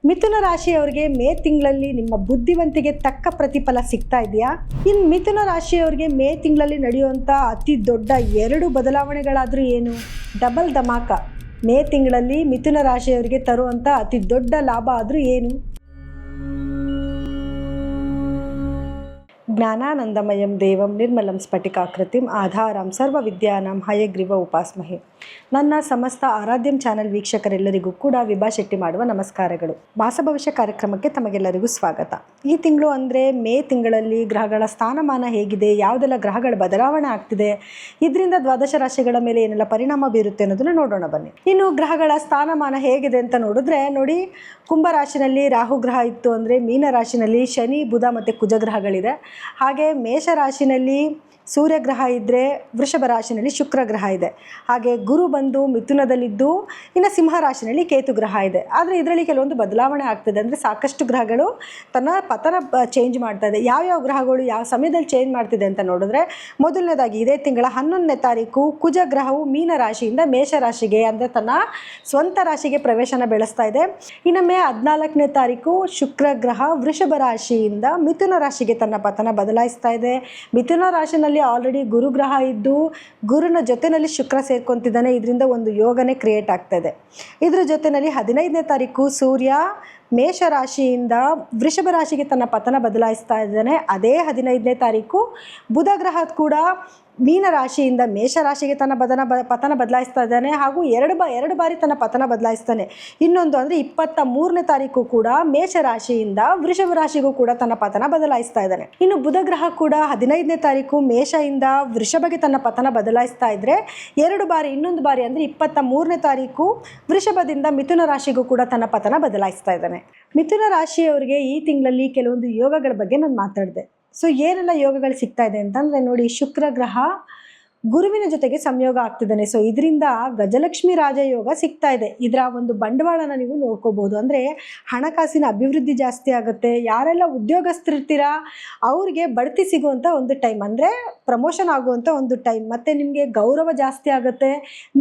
ಮಿಥುನ ರಾಶಿಯವರಿಗೆ ಮೇ ತಿಂಗಳಲ್ಲಿ ನಿಮ್ಮ ಬುದ್ಧಿವಂತಿಗೆ ತಕ್ಕ ಪ್ರತಿಫಲ ಸಿಗ್ತಾ ಇದೆಯಾ? ಇನ್ನು ಮಿಥುನ ರಾಶಿಯವರಿಗೆ ಮೇ ತಿಂಗಳಲ್ಲಿ ನಡೆಯುವಂಥ ಅತಿ ದೊಡ್ಡ 2 ಬದಲಾವಣೆಗಳಾದರೂ ಏನು? ಡಬಲ್ ಧಮಾಕ ಮೇ ತಿಂಗಳಲ್ಲಿ ಮಿಥುನ ರಾಶಿಯವರಿಗೆ ತರುವಂಥ ಅತಿ ದೊಡ್ಡ ಲಾಭ ಆದರೂ ಏನು? ಜ್ಞಾನಾನಂದಮಯಂ ದೇವಂ ನಿರ್ಮಲಂ ಸ್ಫಟಿಕಾಕೃತಿಂ ಆಧಾರಂ ಸರ್ವವಿದ್ಯಾನಾಂ ಹಯಗ್ರೀವ ಉಪಾಸ್ಮಹೆ. ನನ್ನ ಸಮಸ್ತ ಆರಾಧ್ಯಂ ಚಾನೆಲ್ ವೀಕ್ಷಕರೆಲ್ಲರಿಗೂ ಕೂಡ ವಿಭಾ ಶೆಟ್ಟಿ ಮಾಡುವ ನಮಸ್ಕಾರಗಳು. ಮಾಸ ಭವಿಷ್ಯ ಕಾರ್ಯಕ್ರಮಕ್ಕೆ ತಮಗೆಲ್ಲರಿಗೂ ಸ್ವಾಗತ. ಈ ತಿಂಗಳು ಅಂದರೆ ಮೇ ತಿಂಗಳಲ್ಲಿ ಗ್ರಹಗಳ ಸ್ಥಾನಮಾನ ಹೇಗಿದೆ, ಯಾವುದೆಲ್ಲ ಗ್ರಹಗಳ ಬದಲಾವಣೆ ಆಗ್ತಿದೆ, ಇದರಿಂದ ದ್ವಾದಶ ರಾಶಿಗಳ ಮೇಲೆ ಏನೆಲ್ಲ ಪರಿಣಾಮ ಬೀರುತ್ತೆ ಅನ್ನೋದನ್ನು ನೋಡೋಣ ಬನ್ನಿ. ಇನ್ನು ಗ್ರಹಗಳ ಸ್ಥಾನಮಾನ ಹೇಗಿದೆ ಅಂತ ನೋಡಿದ್ರೆ ನೋಡಿ, ಕುಂಭ ರಾಶಿನಲ್ಲಿ ರಾಹು ಗ್ರಹ ಇತ್ತು ಅಂದರೆ ಮೀನ ರಾಶಿನಲ್ಲಿ ಶನಿ ಬುಧ ಮತ್ತು ಕುಜ ಗ್ರಹಗಳಿದೆ. ಹಾಗೆ ಮೇಷ ರಾಶಿನಲ್ಲಿ ಸೂರ್ಯ ಗ್ರಹ ಇದ್ದರೆ ವೃಷಭ ರಾಶಿನಲ್ಲಿ ಶುಕ್ರ ಗ್ರಹ ಇದೆ. ಹಾಗೆ ಗುರು ಬಂದು ಮಿಥುನದಲ್ಲಿದ್ದು ಇನ್ನು ಸಿಂಹ ರಾಶಿನಲ್ಲಿ ಕೇತು ಗ್ರಹ ಇದೆ. ಆದರೆ ಇದರಲ್ಲಿ ಕೆಲವೊಂದು ಬದಲಾವಣೆ ಆಗ್ತದೆ, ಅಂದರೆ ಸಾಕಷ್ಟು ಗ್ರಹಗಳು ತನ್ನ ಪತನ ಚೇಂಜ್ ಮಾಡ್ತಾ ಇದೆ. ಯಾವ್ಯಾವ ಗ್ರಹಗಳು ಯಾವ ಸಮಯದಲ್ಲಿ ಚೇಂಜ್ ಮಾಡ್ತಿದೆ ಅಂತ ನೋಡಿದ್ರೆ, ಮೊದಲನೇದಾಗಿ ಇದೇ ತಿಂಗಳ 11ನೇ ತಾರೀಕು ಕುಜ ಗ್ರಹವು ಮೀನ ರಾಶಿಯಿಂದ ಮೇಷ ರಾಶಿಗೆ ಅಂದರೆ ತನ್ನ ಸ್ವಂತ ರಾಶಿಗೆ ಪ್ರವೇಶನ ಬೆಳೆಸ್ತಾ ಇದೆ. ಇನ್ನು ಮೇ 14ನೇ ತಾರೀಕು ಶುಕ್ರ ಗ್ರಹ ವೃಷಭ ರಾಶಿಯಿಂದ ಮಿಥುನ ರಾಶಿಗೆ ತನ್ನ ಪತನ ಬದಲಾಯಿಸ್ತಾ ಇದೆ. ಮಿಥುನ ರಾಶಿನಲ್ಲಿ ಆಲ್ರೆಡಿ ಗುರು ಗ್ರಹ ಇದ್ದು ಗುರುನ ಜೊತೆಯಲ್ಲಿ ಶುಕ್ರ ಸೇರ್ಕೊಂತಿದ್ದಾನೆ. ಇದರಿಂದ ಒಂದು ಯೋಗನೇ ಕ್ರಿಯೇಟ್ ಆಗ್ತದೆ. ಇದರ ಜೊತೆಯಲ್ಲಿ 15ನೇ ತಾರೀಕು ಸೂರ್ಯ ಮೇಷ ರಾಶಿಯಿಂದ ವೃಷಭ ರಾಶಿಗೆ ತನ್ನ ಪತನ ಬದಲಾಯಿಸ್ತಾ ಇದ್ದಾನೆ. ಅದೇ 15ನೇ ತಾರೀಕು ಬುಧ ಗ್ರಹ ಕೂಡ ಮೀನ ರಾಶಿಯಿಂದ ಮೇಷ ರಾಶಿಗೆ ತನ್ನ ಪತನ ಬದಲಾಯಿಸ್ತಾ ಇದ್ದಾನೆ. ಹಾಗೂ ಎರಡು ಬಾರಿ ತನ್ನ ಪತನ ಬದಲಾಯಿಸ್ತಾನೆ. ಇನ್ನೊಂದು ಅಂದರೆ 23ನೇ ತಾರೀಕು ಕೂಡ ಮೇಷ ರಾಶಿಯಿಂದ ವೃಷಭ ರಾಶಿಗೂ ಕೂಡ ತನ್ನ ಪತನ ಬದಲಾಯಿಸ್ತಾ ಇದ್ದಾನೆ. ಇನ್ನು ಬುಧ ಗ್ರಹ ಕೂಡ 15ನೇ ತಾರೀಕು ಮೇಷದಿಂದ ವೃಷಭಗೆ ತನ್ನ ಪತನ ಬದಲಾಯಿಸ್ತಾ ಇದ್ರೆ ಇನ್ನೊಂದು ಬಾರಿ ಅಂದರೆ 23ನೇ ತಾರೀಕು ವೃಷಭದಿಂದ ಮಿಥುನ ರಾಶಿಗೂ ಕೂಡ ತನ್ನ ಪತನ ಬದಲಾಯಿಸ್ತಾ ಇದ್ದಾನೆ. ಮಿಥುನ ರಾಶಿಯವರಿಗೆ ಈ ತಿಂಗಳಲ್ಲಿ ಕೆಲವೊಂದು ಯೋಗಗಳ ಬಗ್ಗೆ ನಾನು ಮಾತಾಡಿದೆ. ಸೊ ಏನೆಲ್ಲ ಯೋಗಗಳು ಸಿಗ್ತಾ ಇದೆ ಅಂತಂದರೆ ನೋಡಿ, ಶುಕ್ರ ಗ್ರಹ ಗುರುವಿನ ಜೊತೆಗೆ ಸಂಯೋಗ ಆಗ್ತಿದ್ದಾನೆ. ಸೊ ಇದರಿಂದ ಗಜಲಕ್ಷ್ಮಿ ರಾಜಯೋಗ ಸಿಗ್ತಾ ಇದೆ. ಇದರ ಒಂದು ಬಂಡವಾಳನ ನೀವು ನೋಡ್ಕೋಬಹುದು. ಅಂದರೆ ಹಣಕಾಸಿನ ಅಭಿವೃದ್ಧಿ ಜಾಸ್ತಿ ಆಗುತ್ತೆ. ಯಾರೆಲ್ಲ ಉದ್ಯೋಗಸ್ಥರಿರ್ತೀರಾ ಅವ್ರಿಗೆ ಬಡ್ತಿ ಸಿಗುವಂಥ ಒಂದು ಟೈಮ್, ಅಂದರೆ ಪ್ರಮೋಷನ್ ಆಗುವಂಥ ಒಂದು ಟೈಮ್, ಮತ್ತು ನಿಮಗೆ ಗೌರವ ಜಾಸ್ತಿ ಆಗುತ್ತೆ.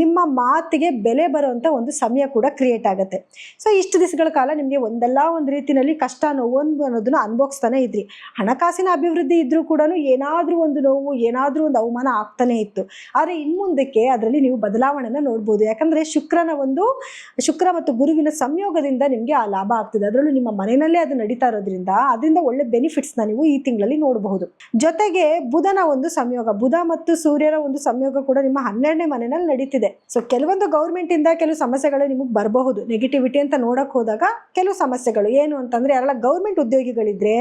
ನಿಮ್ಮ ಮಾತಿಗೆ ಬೆಲೆ ಬರುವಂಥ ಒಂದು ಸಮಯ ಕೂಡ ಕ್ರಿಯೇಟ್ ಆಗುತ್ತೆ. ಸೊ ಇಷ್ಟು ದಿವಸಗಳ ಕಾಲ ನಿಮಗೆ ಒಂದಲ್ಲ ಒಂದು ರೀತಿಯಲ್ಲಿ ಕಷ್ಟ ನೋವು ಅನ್ನೋದನ್ನ ಅನುಭವಿಸ್ತಾನೆ ಇದ್ರಿ. ಹಣಕಾಸಿನ ಅಭಿವೃದ್ಧಿ ಇದ್ರೂ ಕೂಡ ಏನಾದರೂ ಒಂದು ನೋವು, ಏನಾದರೂ ಒಂದು ಅವಮಾನ ಆಗ್ತಾನೆ ಇತ್ತು. ಆದರೆ ಇನ್ಮುಂದಕ್ಕೆ ಅದರಲ್ಲಿ ನೀವು ಬದಲಾವಣೆನ ನೋಡ್ಬೋದು. ಯಾಕಂದರೆ ಶುಕ್ರ ಮತ್ತು ಗುರುವಿನ ಸಂಯೋಗದಿಂದ ನಿಮಗೆ ಆ ಲಾಭ ಆಗ್ತದೆ. ಅದರಲ್ಲೂ ನಿಮ್ಮ ಮನೆಯಲ್ಲೇ ಅದು ನಡೀತಾ ಇರೋದ್ರಿಂದ ಅದರಿಂದ ಒಳ್ಳೆ ಬೆನಿಫಿಟ್ಸ್ನ ನೀವು ಈ ತಿಂಗಳಲ್ಲಿ ನೋಡಬಹುದು. ಜೊತೆಗೆ ಬುಧನ ಒಂದು ಸಂಯೋಗ, ಬುಧ ಮತ್ತು ಸೂರ್ಯನ ಒಂದು ಸಂಯೋಗ ಕೂಡ ನಿಮ್ಮ 12ನೇ ಮನೆಯಲ್ಲಿ ನಡೀತಿದೆ. ಸೊ ಕೆಲವೊಂದು ಗೌರ್ಮೆಂಟಿಂದ ಕೆಲವು ಸಮಸ್ಯೆಗಳು ನಿಮಗೆ ಬರಬಹುದು. ನೆಗೆಟಿವಿಟಿ ಅಂತ ನೋಡಕ್ಕೆ ಹೋದಾಗ ಕೆಲವು ಸಮಸ್ಯೆಗಳು ಏನು ಅಂತಂದರೆ, ಯಾರೆಲ್ಲ ಗೌರ್ಮೆಂಟ್ ಉದ್ಯೋಗಿಗಳಿದ್ರೆ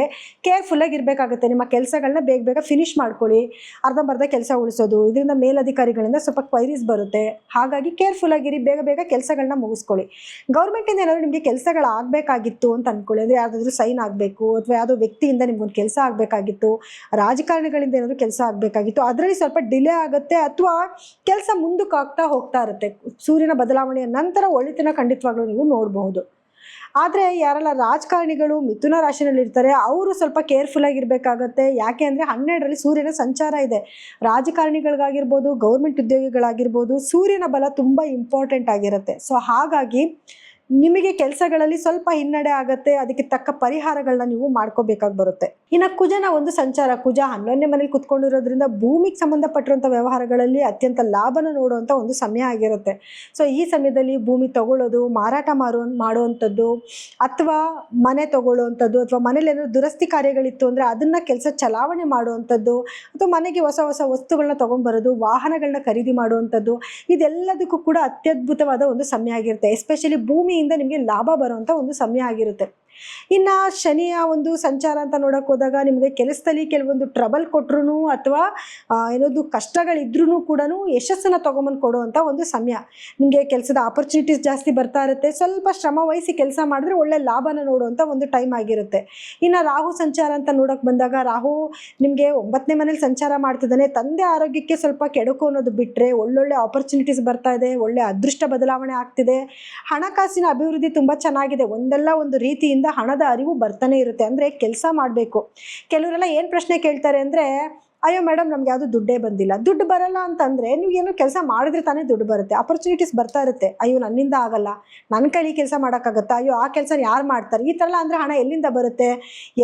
ಕೇರ್ಫುಲ್ ಆಗಿರಬೇಕಾಗುತ್ತೆ. ನಿಮ್ಮ ಕೆಲಸಗಳನ್ನ ಬೇಗ ಫಿನಿಶ್ ಮಾಡ್ಕೊಳ್ಳಿ. ಅರ್ಧಂಬರ್ಧ ಕೆಲಸ ಉಳಿಸೋದು, ಇದರಿಂದ ಮೇಲಧಿಕಾರಿಗಳಿಂದ ಸ್ವಲ್ಪ ಕ್ವೈರೀಸ್ ಬರುತ್ತೆ. ಹಾಗಾಗಿ ಕೇರ್ಫುಲ್ ಆಗಿರಿ, ಬೇಗ ಕೆಲಸಗಳನ್ನ ಮುಗಿಸ್ಕೊಳ್ಳಿ. ಗೌರ್ಮೆಂಟಿಂದ ಏನಾದರೂ ನಿಮಗೆ ಕೆಲಸಗಳು ಆಗಬೇಕಾಗಿತ್ತು ಅಂತ ಅಂದ್ಕೊಳ್ಳಿ, ಅಂದರೆ ಯಾವುದಾದ್ರೂ ಸೈನ್ ಆಗಬೇಕು ಅಥವಾ ಯಾವುದೋ ವ್ಯಕ್ತಿಯಿಂದ ನಿಮ್ಗೊಂದು ಕೆಲಸ ಆಗಬೇಕಾಗಿತ್ತು, ರಾಜಕಾರಣಿಗಳಿಂದ ಏನಾದರೂ ಕೆಲಸ ಆಗಬೇಕಾಗಿತ್ತು, ಅದರಲ್ಲಿ ಸ್ವಲ್ಪ ಡಿಲೇ ಆಗುತ್ತೆ ಅಥವಾ ಕೆಲಸ ಮುಂದಕ್ಕೆ ಹೋಗ್ತಾ ಇರುತ್ತೆ. ಸೂರ್ಯನ ಬದಲಾವಣೆಯ ನಂತರ ಒಳಿತಿನ ಖಂಡಿತವಾಗ್ಲೂ ನೀವು ನೋಡಬಹುದು. ಆದರೆ ಯಾರೆಲ್ಲ ರಾಜಕಾರಣಿಗಳು ಮಿಥುನ ರಾಶಿನಲ್ಲಿ ಇರ್ತಾರೆ ಅವರು ಸ್ವಲ್ಪ ಕೇರ್ಫುಲ್ ಆಗಿರಬೇಕಾಗತ್ತೆ. ಯಾಕೆ ಅಂದರೆ 12ರಲ್ಲಿ ಸೂರ್ಯನ ಸಂಚಾರ ಇದೆ. ರಾಜಕಾರಣಿಗಳಿಗಾಗಿರ್ಬೋದು, ಗೌರ್ಮೆಂಟ್ ಉದ್ಯೋಗಿಗಳಾಗಿರ್ಬೋದು, ಸೂರ್ಯನ ಬಲ ತುಂಬ ಇಂಪಾರ್ಟೆಂಟ್ ಆಗಿರುತ್ತೆ. ಸೊ ಹಾಗಾಗಿ ನಿಮಗೆ ಕೆಲಸಗಳಲ್ಲಿ ಸ್ವಲ್ಪ ಹಿನ್ನಡೆ ಆಗುತ್ತೆ. ಅದಕ್ಕೆ ತಕ್ಕ ಪರಿಹಾರಗಳನ್ನ ನೀವು ಮಾಡ್ಕೋಬೇಕಾಗಿ ಬರುತ್ತೆ. ಇನ್ನು ಕುಜನ ಒಂದು ಸಂಚಾರ, ಕುಜ 11ನೇ ಮನೇಲಿ ಕುತ್ಕೊಂಡಿರೋದ್ರಿಂದ ಭೂಮಿಗೆ ಸಂಬಂಧಪಟ್ಟಿರುವಂಥ ವ್ಯವಹಾರಗಳಲ್ಲಿ ಅತ್ಯಂತ ಲಾಭನ ನೋಡುವಂಥ ಒಂದು ಸಮಯ ಆಗಿರುತ್ತೆ. ಸೊ ಈ ಸಮಯದಲ್ಲಿ ಭೂಮಿ ತಗೊಳ್ಳೋದು, ಮಾರಾಟ ಮಾಡುವಂಥದ್ದು, ಅಥವಾ ಮನೆ ತಗೊಳ್ಳುವಂಥದ್ದು, ಅಥವಾ ಮನೇಲಿ ಏನಾದರೂ ದುರಸ್ತಿ ಕಾರ್ಯಗಳಿತ್ತು ಅಂದರೆ ಅದನ್ನು ಕೆಲಸ ಚಲಾವಣೆ ಮಾಡುವಂಥದ್ದು, ಅಥವಾ ಮನೆಗೆ ಹೊಸ ವಸ್ತುಗಳನ್ನ ತೊಗೊಂಡ್ಬರೋದು, ವಾಹನಗಳನ್ನ ಖರೀದಿ ಮಾಡುವಂಥದ್ದು, ಇದೆಲ್ಲದಕ್ಕೂ ಕೂಡ ಅತ್ಯದ್ಭುತವಾದ ಒಂದು ಸಮಯ ಆಗಿರುತ್ತೆ. ಎಸ್ಪೆಷಲಿ ಭೂಮಿಯಿಂದ ನಿಮಗೆ ಲಾಭ ಬರುವಂಥ ಒಂದು ಸಮಯ ಆಗಿರುತ್ತೆ. ಇನ್ನು ಶನಿಯ ಒಂದು ಸಂಚಾರ ಅಂತ ನೋಡೋಕೆ ಹೋದಾಗ ನಿಮಗೆ ಕೆಲಸದಲ್ಲಿ ಕೆಲವೊಂದು ಟ್ರಬಲ್ ಕೊಟ್ಟರು ಅಥವಾ ಏನೋದು ಕಷ್ಟಗಳಿದ್ರೂ ಕೂಡ ಯಶಸ್ಸನ್ನು ತೊಗೊಂಬಂದು ಕೊಡುವಂಥ ಒಂದು ಸಮಯ. ನಿಮಗೆ ಕೆಲಸದ ಆಪರ್ಚುನಿಟೀಸ್ ಜಾಸ್ತಿ ಬರ್ತಾ ಇರುತ್ತೆ. ಸ್ವಲ್ಪ ಶ್ರಮ ವಹಿಸಿ ಕೆಲಸ ಮಾಡಿದ್ರೆ ಒಳ್ಳೆ ಲಾಭನ ನೋಡುವಂಥ ಒಂದು ಟೈಮ್ ಆಗಿರುತ್ತೆ. ಇನ್ನು ರಾಹು ಸಂಚಾರ ಅಂತ ನೋಡೋಕೆ ಬಂದಾಗ ರಾಹು ನಿಮಗೆ 9ನೇ ಮನೇಲಿ ಸಂಚಾರ ಮಾಡ್ತಿದ್ದಾನೆ. ತಂದೆ ಆರೋಗ್ಯಕ್ಕೆ ಸ್ವಲ್ಪ ಕೆಡುಕು ಅನ್ನೋದು ಬಿಟ್ಟರೆ ಒಳ್ಳೊಳ್ಳೆ ಆಪರ್ಚುನಿಟೀಸ್ ಬರ್ತಾ ಇದೆ, ಒಳ್ಳೆ ಅದೃಷ್ಟ ಬದಲಾವಣೆ ಆಗ್ತಿದೆ. ಹಣಕಾಸಿನ ಅಭಿವೃದ್ಧಿ ತುಂಬ ಚೆನ್ನಾಗಿದೆ. ಒಂದಲ್ಲ ಒಂದು ರೀತಿಯಿಂದ ಹಣದ ಅರಿವು ಬರ್ತಾನೆ ಇರುತ್ತೆ. ಅಂದರೆ ಕೆಲಸ ಮಾಡಬೇಕು. ಕೆಲವರೆಲ್ಲ ಏನು ಪ್ರಶ್ನೆ ಕೇಳ್ತಾರೆ ಅಂದರೆ, ಅಯ್ಯೋ ಮೇಡಮ್ ನಮ್ಗೆ ಯಾವುದು ದುಡ್ಡೇ ಬಂದಿಲ್ಲ. ದುಡ್ಡು ಬರಲ್ಲ ಅಂತಂದರೆ ನೀವು ಏನೋ ಕೆಲಸ ಮಾಡಿದ್ರೆ ತಾನೇ ದುಡ್ಡು ಬರುತ್ತೆ. ಅಪರ್ಚುನಿಟೀಸ್ ಬರ್ತಾ ಇರುತ್ತೆ. ಅಯ್ಯೋ ನನ್ನಿಂದ ಆಗಲ್ಲ, ನನ್ನ ಕೈಲಿ ಕೆಲಸ ಮಾಡೋಕ್ಕಾಗತ್ತಾ, ಅಯ್ಯೋ ಆ ಕೆಲಸ ಯಾರು ಮಾಡ್ತಾರೆ, ಈ ಥರ ಎಲ್ಲ ಅಂದರೆ ಹಣ ಎಲ್ಲಿಂದ ಬರುತ್ತೆ?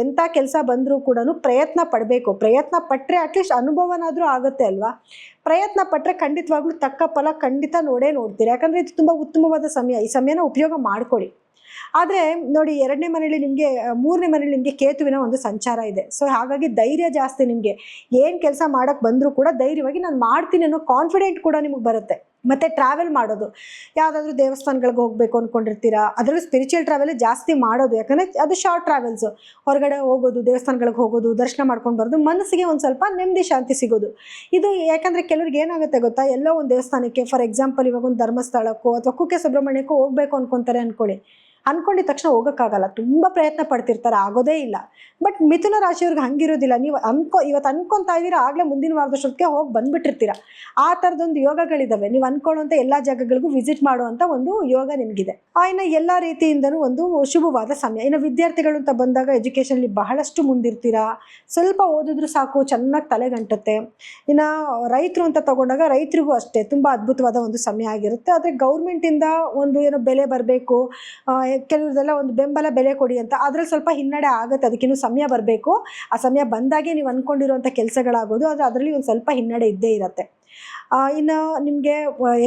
ಎಂಥ ಕೆಲಸ ಬಂದರೂ ಕೂಡ ಪ್ರಯತ್ನ ಪಡಬೇಕು. ಪ್ರಯತ್ನ ಪಟ್ಟರೆ ಅಟ್ಲೀಸ್ಟ್ ಅನುಭವನಾದರೂ ಆಗುತ್ತೆ ಅಲ್ವಾ? ಪ್ರಯತ್ನ ಪಟ್ಟರೆ ಖಂಡಿತವಾಗ್ಲೂ ತಕ್ಕ ಫಲ ಖಂಡಿತ ನೋಡ್ತೀರಿ. ಯಾಕಂದರೆ ಇದು ತುಂಬ ಉತ್ತಮವಾದ ಸಮಯ. ಈ ಸಮಯನ ಉಪಯೋಗ ಮಾಡ್ಕೊಳ್ಳಿ. ಆದರೆ ನೋಡಿ, 2ನೇ ಮನೇಲಿ ನಿಮಗೆ 3ನೇ ಮನೇಲಿ ನಿಮಗೆ ಕೇತುವಿನ ಒಂದು ಸಂಚಾರ ಇದೆ. ಸೊ ಹಾಗಾಗಿ ಧೈರ್ಯ ಜಾಸ್ತಿ ನಿಮಗೆ. ಏನು ಕೆಲಸ ಮಾಡೋಕ್ಕೆ ಬಂದರೂ ಕೂಡ ಧೈರ್ಯವಾಗಿ ನಾನು ಮಾಡ್ತೀನಿ ಅನ್ನೋ ಕಾನ್ಫಿಡೆಂಟ್ ಕೂಡ ನಿಮಗೆ ಬರುತ್ತೆ. ಮತ್ತು ಟ್ರಾವೆಲ್ ಮಾಡೋದು, ಯಾವುದಾದ್ರೂ ದೇವಸ್ಥಾನಗಳಿಗೆ ಹೋಗಬೇಕು ಅಂದ್ಕೊಂಡಿರ್ತೀರಾ, ಅದರಲ್ಲೂ ಸ್ಪಿರಿಚುವಲ್ ಟ್ರಾವೆಲ್ ಜಾಸ್ತಿ ಮಾಡೋದು. ಯಾಕಂದರೆ ಅದು ಶಾರ್ಟ್ ಟ್ರಾವೆಲ್ಸು. ಹೊರಗಡೆ ಹೋಗೋದು, ದೇವಸ್ಥಾನಗಳಿಗೆ ಹೋಗೋದು, ದರ್ಶನ ಮಾಡ್ಕೊಂಡು ಬರೋದು, ಮನಸ್ಸಿಗೆ ಒಂದು ಸ್ವಲ್ಪ ನೆಮ್ಮದಿ ಶಾಂತಿ ಸಿಗೋದು. ಇದು ಯಾಕಂದರೆ ಕೆಲವ್ರಿಗೆ ಏನಾಗುತ್ತೆ ಗೊತ್ತಾ, ಎಲ್ಲೋ ಒಂದು ದೇವಸ್ಥಾನಕ್ಕೆ, ಫಾರ್ ಎಕ್ಸಾಂಪಲ್ ಇವಾಗ ಒಂದು ಧರ್ಮಸ್ಥಳಕ್ಕೋ ಅಥವಾ ಕುಕ್ಕೆ ಸುಬ್ರಹ್ಮಣ್ಯಕ್ಕೋ ಹೋಗಬೇಕು ಅಂದ್ಕೊತಾರೆ ಅಂದ್ಕೊಂಡಿದ ತಕ್ಷಣ ಹೋಗೋಕ್ಕಾಗಲ್ಲ. ತುಂಬ ಪ್ರಯತ್ನ ಪಡ್ತಿರ್ತಾರೆ, ಆಗೋದೇ ಇಲ್ಲ. ಬಟ್ ಮಿಥುನ ರಾಶಿಯವ್ರಿಗೆ ಹಂಗಿರೋದಿಲ್ಲ. ನೀವು ಇವತ್ತು ಅನ್ಕೊತಾ ಇದ್ದೀರಾ, ಆಗಲೇ ಮುಂದಿನ ವಾರದಷ್ಟೊತ್ತಿಗೆ ಹೋಗಿ ಬಂದುಬಿಟ್ಟಿರ್ತೀರ. ಆ ಥರದೊಂದು ಯೋಗಗಳಿದ್ದಾವೆ. ನೀವು ಅಂದ್ಕೊಳ್ಳುವಂಥ ಎಲ್ಲ ಜಾಗಗಳಿಗೂ ವಿಸಿಟ್ ಮಾಡುವಂಥ ಒಂದು ಯೋಗ ನಿಮಗಿದೆ. ಇನ್ನು ಎಲ್ಲ ರೀತಿಯಿಂದನೂ ಒಂದು ಶುಭವಾದ ಸಮಯ. ಇನ್ನು ವಿದ್ಯಾರ್ಥಿಗಳು ಅಂತ ಬಂದಾಗ ಎಜುಕೇಷನಲ್ಲಿ ಬಹಳಷ್ಟು ಮುಂದಿರ್ತೀರಾ. ಸ್ವಲ್ಪ ಓದಿದ್ರು ಸಾಕು, ಚೆನ್ನಾಗಿ ತಲೆಗಂಟುತ್ತೆ. ಇನ್ನು ರೈತರು ಅಂತ ತಗೊಂಡಾಗ ರೈತರಿಗೂ ಅಷ್ಟೇ ತುಂಬ ಅದ್ಭುತವಾದ ಒಂದು ಸಮಯ ಆಗಿರುತ್ತೆ. ಆದರೆ ಗೌರ್ಮೆಂಟಿಂದ ಒಂದು ಏನೋ ಬೆಲೆ ಬರಬೇಕು, ಕೆಲವ್ರದೆಲ್ಲ ಒಂದು ಬೆಂಬಲ ಬೆಲೆ ಕೊಡಿ ಅಂತ, ಅದ್ರಲ್ಲಿ ಸ್ವಲ್ಪ ಹಿನ್ನಡೆ ಆಗುತ್ತೆ. ಅದಕ್ಕಿನ್ನೂ ಸಮಯ ಬರಬೇಕು. ಆ ಸಮಯ ಬಂದಾಗೆ ನೀವು ಅಂದ್ಕೊಂಡಿರುವಂಥ ಕೆಲಸಗಳಾಗೋದು. ಆದರೆ ಅದರಲ್ಲಿ ಒಂದು ಸ್ವಲ್ಪ ಹಿನ್ನಡೆ ಇದ್ದೇ ಇರುತ್ತೆ. ಇನ್ನು ನಿಮಗೆ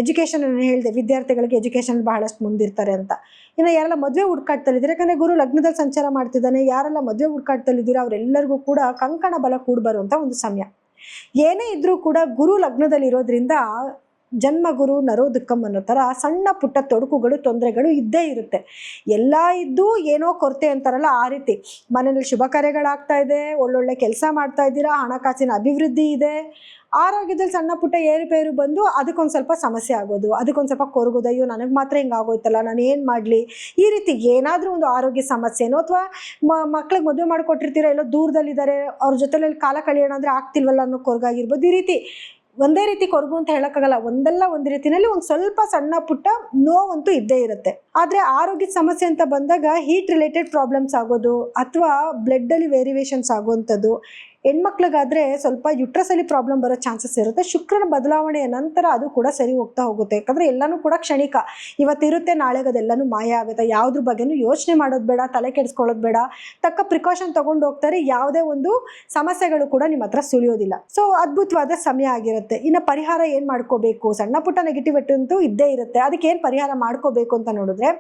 ಎಜುಕೇಷನ್ ಹೇಳಿದೆ, ವಿದ್ಯಾರ್ಥಿಗಳಿಗೆ ಎಜುಕೇಷನ್ ಬಹಳಷ್ಟು ಮುಂದಿರ್ತಾರೆ ಅಂತ. ಇನ್ನು ಯಾರೆಲ್ಲ ಮದುವೆ ಹುಡುಕಾಡ್ತಲ್ಲಿದ್ದೀರಾ, ಯಾಕಂದರೆ ಗುರು ಲಗ್ನದಲ್ಲಿ ಸಂಚಾರ ಮಾಡ್ತಿದ್ದಾನೆ, ಯಾರೆಲ್ಲ ಮದುವೆ ಹುಡುಕಾಡ್ತಲ್ಲಿದ್ದೀರಾ ಅವರೆಲ್ಲರಿಗೂ ಕೂಡ ಕಂಕಣ ಬಲ ಕೂಡಿ ಬರುವಂಥ ಒಂದು ಸಮಯ. ಏನೇ ಇದ್ದರೂ ಕೂಡ ಗುರು ಲಗ್ನದಲ್ಲಿ ಇರೋದ್ರಿಂದ ಜನ್ಮ ಗುರು ನರೋ ದುಃಖಂ ಅನ್ನೋ ಥರ ಸಣ್ಣ ಪುಟ್ಟ ತೊಡಕುಗಳು, ತೊಂದರೆಗಳು ಇದ್ದೇ ಇರುತ್ತೆ. ಎಲ್ಲ ಇದ್ದು ಏನೋ ಕೊರತೆ ಅಂತಾರಲ್ಲ, ಆ ರೀತಿ ಮನೆಯಲ್ಲಿ ಶುಭ ಕಾರ್ಯಗಳಾಗ್ತಾ ಇದೆ, ಒಳ್ಳೊಳ್ಳೆ ಕೆಲಸ ಮಾಡ್ತಾ ಇದ್ದೀರಾ, ಹಣಕಾಸಿನ ಅಭಿವೃದ್ಧಿ ಇದೆ. ಆರೋಗ್ಯದಲ್ಲಿ ಸಣ್ಣ ಪುಟ್ಟ ಏರುಪೇರು ಬಂದು ಅದಕ್ಕೊಂದು ಸ್ವಲ್ಪ ಸಮಸ್ಯೆ ಆಗೋದು, ಅದಕ್ಕೊಂದು ಸ್ವಲ್ಪ ಕೊರಗೋದು. ಅಯ್ಯೋ ನನಗೆ ಮಾತ್ರ ಹಿಂಗೆ ಆಗೋಯ್ತಲ್ಲ, ನಾನು ಏನು ಮಾಡಲಿ, ಈ ರೀತಿ ಏನಾದರೂ ಒಂದು ಆರೋಗ್ಯ ಸಮಸ್ಯೆನೋ, ಅಥವಾ ಮಕ್ಳಿಗೆ ಮದುವೆ ಮಾಡಿಕೊಟ್ಟಿರ್ತೀರ, ಎಲ್ಲೋ ದೂರದಲ್ಲಿದ್ದಾರೆ, ಅವ್ರ ಜೊತೆಲಿ ಕಾಲ ಕಳೆಯೋಣ ಅಂದರೆ ಆಗ್ತಿಲ್ವಲ್ಲ ಅನ್ನೋ ಕೊರಗಾಗಿರ್ಬೋದು. ಈ ರೀತಿ ಒಂದೇ ರೀತಿ ಕೊರಗು ಅಂತ ಹೇಳೋಕ್ಕಾಗಲ್ಲ. ಒಂದಲ್ಲ ಒಂದು ರೀತಿಯಲ್ಲಿ ಒಂದು ಸ್ವಲ್ಪ ಸಣ್ಣ ಪುಟ್ಟ ನೋವಂತೂ ಇದ್ದೇ ಇರುತ್ತೆ. ಆದರೆ ಆರೋಗ್ಯದ ಸಮಸ್ಯೆ ಅಂತ ಬಂದಾಗ ಹೀಟ್ ರಿಲೇಟೆಡ್ ಪ್ರಾಬ್ಲಮ್ಸ್ ಆಗೋದು, ಅಥವಾ ಬ್ಲಡ್ಡಲ್ಲಿ ವೇರಿಯೇಷನ್ಸ್ ಆಗುವಂಥದ್ದು. ಹೆಣ್ಮಕ್ಳಿಗಾದರೆ ಸ್ವಲ್ಪ ಯುಟ್ರಸಲ್ಲಿ ಪ್ರಾಬ್ಲಮ್ ಬರೋ ಚಾನ್ಸಸ್ ಇರುತ್ತೆ. ಶುಕ್ರನ ಬದಲಾವಣೆಯ ನಂತರ ಅದು ಕೂಡ ಸರಿ ಹೋಗ್ತಾ ಹೋಗುತ್ತೆ. ಯಾಕಂದರೆ ಎಲ್ಲನೂ ಕೂಡ ಕ್ಷಣಿಕ. ಇವತ್ತಿರುತ್ತೆ, ನಾಳೆಗೆ ಅದೆಲ್ಲನೂ ಮಾಯ ಆಗುತ್ತೆ. ಯಾವುದ್ರ ಬಗ್ಗೆನೂ ಯೋಚನೆ ಮಾಡೋದು ಬೇಡ, ತಲೆ ಕೆಡಿಸ್ಕೊಳ್ಳೋದು ಬೇಡ. ತಕ್ಕ ಪ್ರಿಕಾಷನ್ ತೊಗೊಂಡು ಹೋಗ್ತಾರೆ. ಯಾವುದೇ ಒಂದು ಸಮಸ್ಯೆಗಳು ಕೂಡ ನಿಮ್ಮ ಹತ್ರ ಸುಳಿಯೋದಿಲ್ಲ. ಸೊ ಅದ್ಭುತವಾದ ಸಮಯ ಆಗಿರುತ್ತೆ. ಇನ್ನು ಪರಿಹಾರ ಏನು ಮಾಡ್ಕೋಬೇಕು, ಸಣ್ಣ ಪುಟ್ಟ ನೆಗೆಟಿವಿಟಿ ಅಂತೂ ಇದ್ದೇ ಇರುತ್ತೆ. ಅದಕ್ಕೆ ಏನು ಪರಿಹಾರ ಮಾಡ್ಕೋಬೇಕು ಅಂತ ನೋಡಿದ್ರೆ,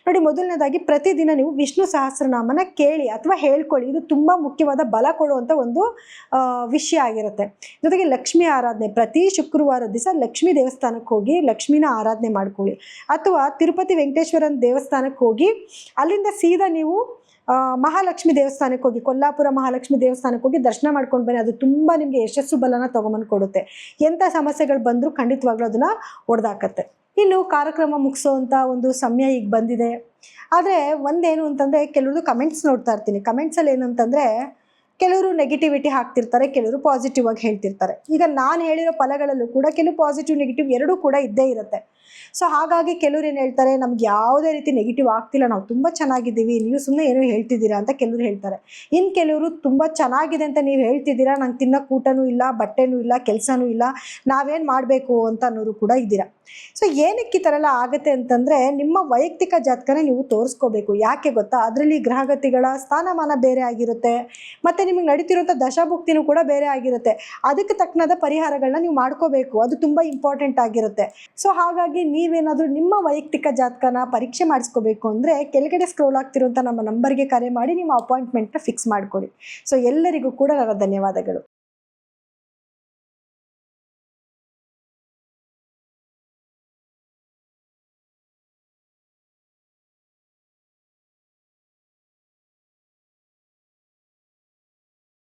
ನೋಡಿ, ಮೊದಲನೇದಾಗಿ ಪ್ರತಿದಿನ ನೀವು ವಿಷ್ಣು ಸಹಸ್ರನಾಮನ ಕೇಳಿ ಅಥವಾ ಹೇಳ್ಕೊಳ್ಳಿ. ಇದು ತುಂಬ ಮುಖ್ಯವಾದ ಬಲ ಕೊಡುವಂಥ ಒಂದು ವಿಷಯ ಆಗಿರುತ್ತೆ. ಜೊತೆಗೆ ಲಕ್ಷ್ಮಿ ಆರಾಧನೆ, ಪ್ರತಿ ಶುಕ್ರವಾರ ದಿವಸ ಲಕ್ಷ್ಮೀ ದೇವಸ್ಥಾನಕ್ಕೆ ಹೋಗಿ ಲಕ್ಷ್ಮಿನ ಆರಾಧನೆ ಮಾಡ್ಕೊಳ್ಳಿ. ಅಥವಾ ತಿರುಪತಿ ವೆಂಕಟೇಶ್ವರನ ದೇವಸ್ಥಾನಕ್ಕೆ ಹೋಗಿ ಅಲ್ಲಿಂದ ಸೀದಾ ನೀವು ಮಹಾಲಕ್ಷ್ಮಿ ದೇವಸ್ಥಾನಕ್ಕೆ ಹೋಗಿ, ಕೊಲ್ಲಾಪುರ ಮಹಾಲಕ್ಷ್ಮಿ ದೇವಸ್ಥಾನಕ್ಕೆ ಹೋಗಿ ದರ್ಶನ ಮಾಡ್ಕೊಂಡು ಬನ್ನಿ. ಅದು ತುಂಬ ನಿಮಗೆ ಯಶಸ್ಸು ಬಲನ ತೊಗೊಂಬಂದು ಕೊಡುತ್ತೆ. ಎಂಥ ಸಮಸ್ಯೆಗಳು ಬಂದರೂ ಖಂಡಿತವಾಗ್ಲೂ ಅದನ್ನು ಒಡೆದಾಕತ್ತೆ. ಇನ್ನು ಕಾರ್ಯಕ್ರಮ ಮುಗಿಸೋವಂಥ ಒಂದು ಸಮಯ ಈಗ ಬಂದಿದೆ. ಆದರೆ ಒಂದೇನು ಅಂತಂದರೆ, ಕೆಲವ್ರದ್ದು ಕಮೆಂಟ್ಸ್ ನೋಡ್ತಾ ಇರ್ತೀನಿ. ಕಮೆಂಟ್ಸಲ್ಲಿ ಏನು ಅಂತಂದರೆ, ಕೆಲವರು ನೆಗೆಟಿವಿಟಿ ಹಾಕ್ತಿರ್ತಾರೆ, ಕೆಲವರು ಪಾಸಿಟಿವ್ ಆಗಿ ಹೇಳ್ತಿರ್ತಾರೆ. ಈಗ ನಾನು ಹೇಳಿರೋ ಫಲಗಳಲ್ಲೂ ಕೂಡ ಕೆಲವು ಪಾಸಿಟಿವ್ ನೆಗೆಟಿವ್ ಎರಡೂ ಕೂಡ ಇದ್ದೇ ಇರುತ್ತೆ. ಸೊ ಹಾಗಾಗಿ ಕೆಲವ್ರು ಏನು ಹೇಳ್ತಾರೆ, ನಮ್ಗೆ ಯಾವುದೇ ರೀತಿ ನೆಗೆಟಿವ್ ಆಗ್ತಿಲ್ಲ, ನಾವು ತುಂಬ ಚೆನ್ನಾಗಿದ್ದೀವಿ, ನೀವು ಸುಮ್ಮನೆ ಏನೋ ಹೇಳ್ತಿದ್ದೀರಾ ಅಂತ ಕೆಲವರು ಹೇಳ್ತಾರೆ. ಇನ್ನು ಕೆಲವರು ತುಂಬ ಚೆನ್ನಾಗಿದೆ ಅಂತ ನೀವು ಹೇಳ್ತಿದ್ದೀರಾ, ನಂಗೆ ತಿನ್ನೋಕೆ ಊಟನೂ ಇಲ್ಲ, ಬಟ್ಟೆನೂ ಇಲ್ಲ, ಕೆಲಸನೂ ಇಲ್ಲ, ನಾವೇನು ಮಾಡಬೇಕು ಅಂತ ಅನ್ನೋರು ಕೂಡ ಇದ್ದೀರಾ. ಸೊ ಏನಕ್ಕೆ ಈ ಥರ ಎಲ್ಲ ಆಗುತ್ತೆ ಅಂತಂದರೆ, ನಿಮ್ಮ ವೈಯಕ್ತಿಕ ಜಾತಕನ ನೀವು ತೋರಿಸ್ಕೋಬೇಕು. ಯಾಕೆ ಗೊತ್ತಾ, ಅದರಲ್ಲಿ ಗ್ರಹಗತಿಗಳ ಸ್ಥಾನಮಾನ ಬೇರೆ ಆಗಿರುತ್ತೆ, ಮತ್ತು ನಿಮಗೆ ನಡೀತಿರುವಂಥ ದಶಾಭುಕ್ತಿನೂ ಕೂಡ ಬೇರೆ ಆಗಿರುತ್ತೆ. ಅದಕ್ಕೆ ತಕ್ಕನಾದ ಪರಿಹಾರಗಳನ್ನ ನೀವು ಮಾಡ್ಕೋಬೇಕು. ಅದು ತುಂಬ ಇಂಪಾರ್ಟೆಂಟ್ ಆಗಿರುತ್ತೆ. ಸೊ ಹಾಗಾಗಿ ನೀವೇನಾದರೂ ನಿಮ್ಮ ವೈಯಕ್ತಿಕ ಜಾತಕನ ಪರೀಕ್ಷೆ ಮಾಡಿಸ್ಕೋಬೇಕು ಅಂದರೆ, ಕೆಳಗಡೆ ಸ್ಕ್ರೋಲ್ ಆಗ್ತಿರುವಂಥ ನಮ್ಮ ನಂಬರ್ಗೆ ಕರೆ ಮಾಡಿ ನಿಮ್ಮ ಅಪಾಯಿಂಟ್ಮೆಂಟ್ನ ಫಿಕ್ಸ್ ಮಾಡಿಕೊಡಿ. ಸೊ ಎಲ್ಲರಿಗೂ ಕೂಡ ನನ್ನ ಧನ್ಯವಾದಗಳು.